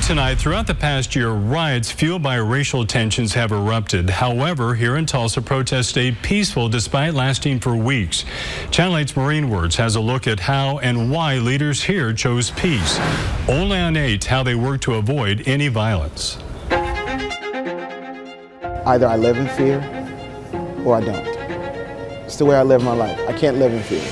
tonight, throughout the past year, riots fueled by racial tensions have erupted. However, here in Tulsa, protests stayed peaceful despite lasting for weeks. Channel 8's Maureen Wertz has a look at how and why leaders here chose peace. Only on 8, how they work to avoid any violence. Either I live in fear or I don't. It's the way I live my life. I can't live in fear.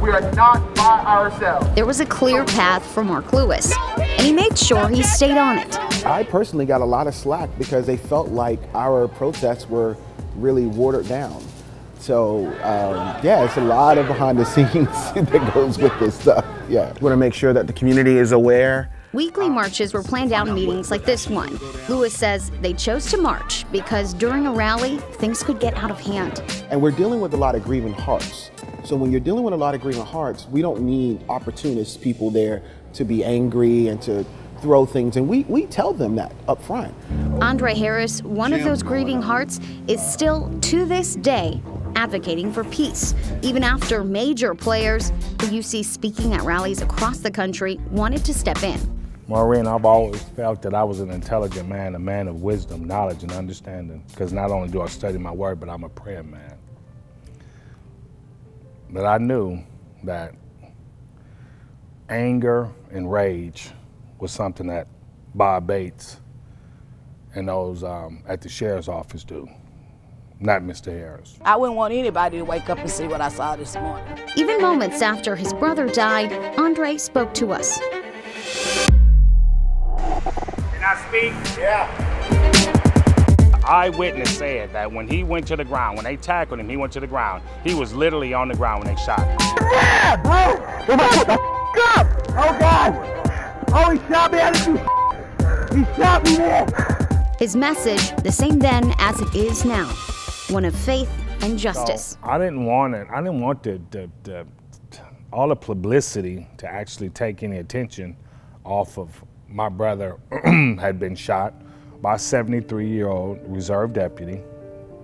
We are not by ourselves. There was a clear path for Mark Lewis, and he made sure he stayed on it. I personally got a lot of slack because they felt like our protests were really watered down. So, yeah, it's a lot of behind the scenes that goes with this stuff. Yeah, we want to make sure that the community is aware. Weekly marches were planned out in meetings like this one. Lewis says they chose to march because during a rally, things could get out of hand. And we're dealing with a lot of grieving hearts. So when you're dealing with a lot of grieving hearts, we don't need opportunist people there to be angry and to throw things. And we tell them that up front. Andre Harris, one of those grieving hearts, is still, to this day, advocating for peace, even after major players who you see speaking at rallies across the country wanted to step in. Maureen, I've always felt that I was an intelligent man, a man of wisdom, knowledge, and understanding, because not only do I study my word, but I'm a prayer man. But I knew that anger and rage was something that Bob Bates and those at the sheriff's office do, not Mr. Harris. I wouldn't want anybody to wake up and see what I saw this morning. Even moments after his brother died, Andre spoke to us. Can I speak? Yeah. Eyewitness said that when he went to the ground, when they tackled him, he went to the ground. He was literally on the ground when they shot him. Yeah, bro! Oh, God! Oh, he shot me at you! He shot me there! His message, the same then as it is now, one of faith and justice. So I didn't want it. I didn't want all the publicity to actually take any attention off of my brother had been shot by a 73-year-old reserve deputy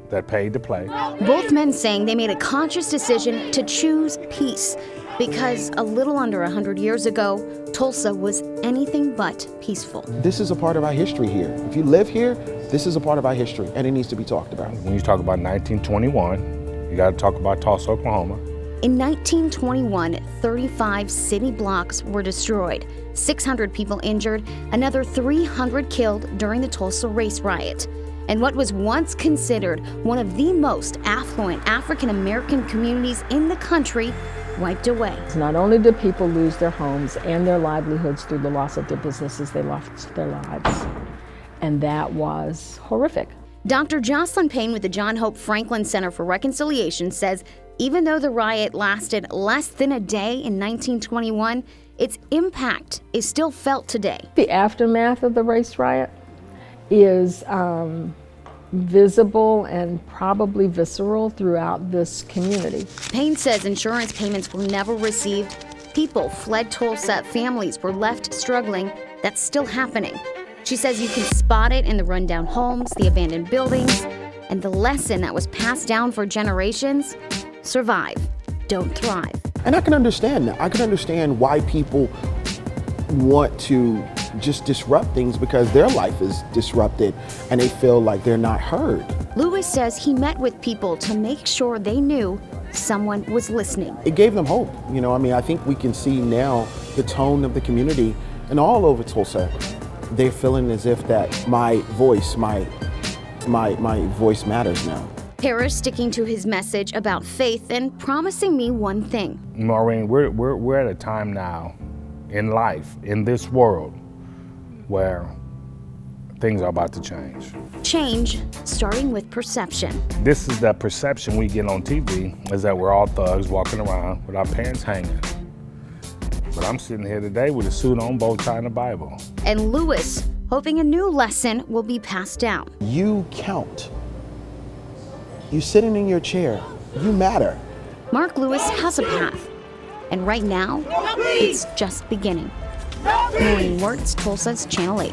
that paid to play. Both men saying they made a conscious decision to choose peace because a little under 100 years ago, Tulsa was anything but peaceful. This is a part of our history here. If you live here, this is a part of our history, and it needs to be talked about. When you talk about 1921, you got to talk about Tulsa, Oklahoma. In 1921, 35 city blocks were destroyed, 600 people injured, another 300 killed during the Tulsa race riot. And what was once considered one of the most affluent African-American communities in the country wiped away. Not only did people lose their homes and their livelihoods through the loss of their businesses, they lost their lives. And that was horrific. Dr. Jocelyn Payne with the John Hope Franklin Center for Reconciliation says even though the riot lasted less than a day in 1921, its impact is still felt today. The aftermath of the race riot is visible and probably visceral throughout this community. Payne says insurance payments were never received. People fled Tulsa, families were left struggling. That's still happening. She says you can spot it in the rundown homes, the abandoned buildings, and the lesson that was passed down for generations: survive, don't thrive. And I can understand that. I can understand why people want to just disrupt things because their life is disrupted and they feel like they're not heard. Lewis says he met with people to make sure they knew someone was listening. It gave them hope. You know, I mean, I think we can see now the tone of the community and all over Tulsa. They're feeling as if that my voice matters now. Harris sticking to his message about faith and promising me one thing. Maureen, we're at a time now in life, in this world, where things are about to change. Change, starting with perception. This is the perception we get on TV, is that we're all thugs walking around with our pants hanging. But I'm sitting here today with a suit on, bow tie, and a Bible. And Lewis hoping a new lesson will be passed down. You count. You sitting in your chair, you matter. Mark Lewis has a path, and right now, it's just beginning. Maureen Wertz, Tulsa's Channel 8.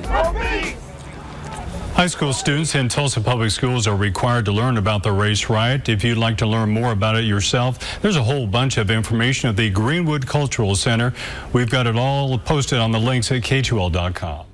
High school students in Tulsa Public Schools are required to learn about the race riot. If you'd like to learn more about it yourself, there's a whole bunch of information at the Greenwood Cultural Center. We've got it all posted on the links at k2l.com.